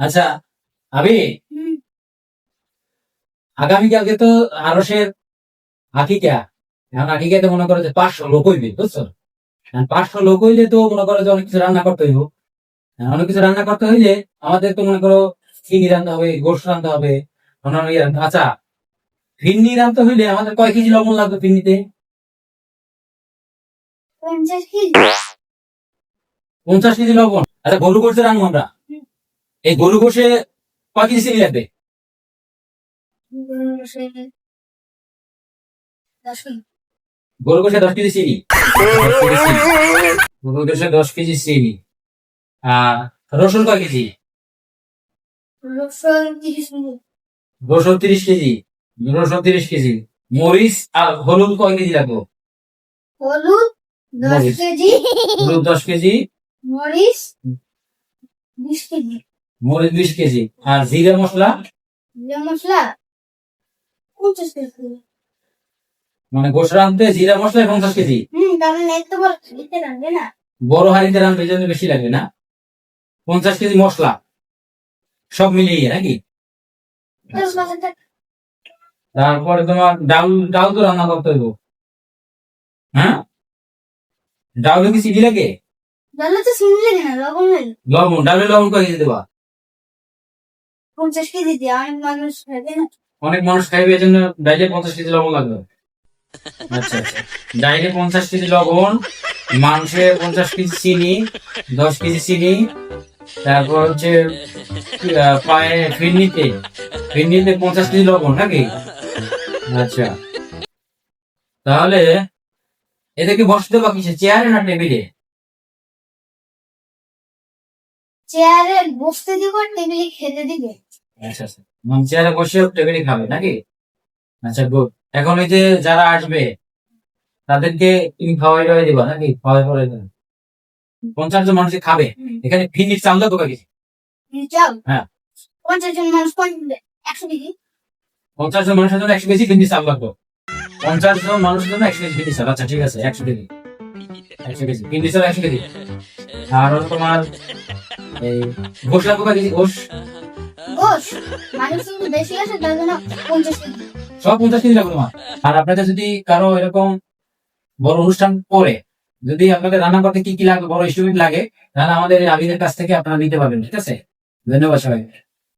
আচ্ছা আবি, আগামীকালকে তো আরসের আকিকা। এখন আকিকাতে মনে করো যে 500 লোক হইবে, বুঝছো? 500 লোক হইলে তো মনে করো যে অনেক কিছু রান্না করতে হইব। অনেক কিছু রান্না করতে হইলে আমাদের তো মনে করো চিনি রান্না হবে, গোশ রান্না হবে, অন্যান্য আচ্ছা, ফিরনি রান্না হইলে আমাদের কয় কেজি লবণ লাগবে ফিরনিতে? 50 কেজি লবণ। আচ্ছা, গরু গোশে রান্না আমরা, এই গরু গোশে কয় কেজি চিনি লাগবে? গরু গোশে 10 কেজি চিনি। 10 কেজি চিনি। গরু গোশে 10 কেজি চিনি। আর রসুন কয় কেজি? রসুন 30 কেজি। রসুন 30 কেজি। মরিচ আর হলুদ কয় কেজি লাগবে? হলুদ 10 মরিচ। কেজি, হলুদ 10 কেজি। মরিচ 20 কেজি, মরিচ 20 কেজি। আর জিরা মশলা জিরা মশলা 50 কেজি। মানে গোশ রাঁধতে জিরা মশলা 50 কেজি। কারণ এত বড় খেতে লাগবে না। বড় হাঁড়িতে রাঁধবে, এই জন্য বেশি লাগবে না? 50 কেজি মশলা সব মিলিয়ে নাকি? তারপরে তোমার ডাল, ডাল তো রান্না করতে হইব। হ্যাঁ, ডাউলে কি চিনি লাগে? ডালে তো চিনি লাগে না, লবণ লাগে। লবণ, ডালে লবণ কয় কেজি দেবা? 50 কেজি দিয়ে অনেক মানুষ খাবে না। অনেক মানুষ খাইবে, এই জন্য ডাইলে 50 কেজি লবণ লাগবে। আচ্ছা আচ্ছা, ডাইলে 50 কেজি লবণ, মাংসে 50 কেজি চিনি, 10 কেজি চিনি। তারপর হচ্ছে পায়ে ফিরনিতে, ফিরনিতে 50 কেজি লবণ নাকি? আচ্ছা, তাহলে এদেরকে বসতে বা কিসে, চেয়ারে না টেবিলে? চেয়ারে বসতে দিব, টেবিলে খেতে দিবে। আচ্ছা আচ্ছা, মানে চেয়ারে বসে টেবিলে খাবে নাকি? আচ্ছা গুড। এখন ওই যে যারা আসবে তাদেরকে তুমি খাওয়াই দাওয়াই দিবা নাকি? খাওয়াই পরে 50 জন মানুষ খাবে, এখানে ফিনিট চাল দাও তো কেজি? চাল হ্যাঁ, 50 জন মানুষ 100 কেজি। 50 জন মানুষের জন্য 100 কেজি ফিনিট চাল লাগবে। 50 জন মানুষের জন্য 100 কেজি ফিনিট চাল। আচ্ছা ঠিক আছে, 100 কেজি, 100 কেজি ফিনিট চাল, 100 কেজি। আর হলো তোমার এই ঘোষ লাগবে কয় কেজি? ঘোষ গোশ মানুষ কিন্তু বেশি আছে, তার জন্য 50 কেজি। সব 50 কেজি লাগবে তোমার। আর আপনাদের যদি কারো এরকম বড় অনুষ্ঠান করে, যদি আপনাদের রান্না করতে কি কি লাগবে, বড় ইনস্ট্রুমেন্ট লাগে, তাহলে আমাদের এই আবিদের কাছ থেকে আপনারা নিতে পারবেন। ঠিক আছে, ধন্যবাদ সবাই।